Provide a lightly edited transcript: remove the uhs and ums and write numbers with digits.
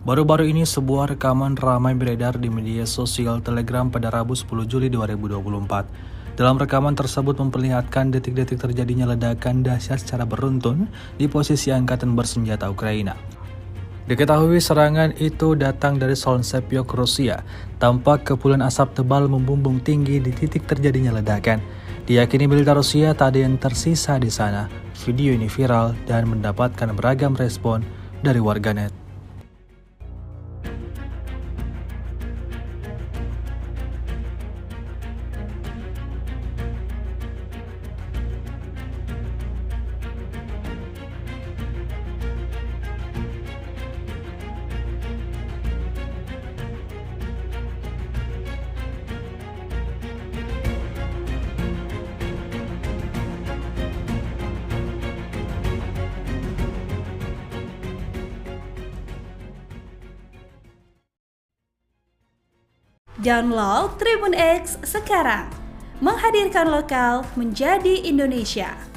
Baru-baru ini sebuah rekaman ramai beredar di media sosial Telegram pada Rabu 10 Juli 2024. Dalam rekaman tersebut memperlihatkan detik-detik terjadinya ledakan dahsyat secara beruntun di posisi angkatan bersenjata Ukraina. Diketahui serangan itu datang dari Solntsepyok, Rusia. Tampak kepulan asap tebal membumbung tinggi di titik terjadinya ledakan. Diyakini militer Rusia tak ada yang tersisa di sana. Video ini viral dan mendapatkan beragam respon dari warganet. Download Tribun X sekarang, menghadirkan lokal menjadi Indonesia.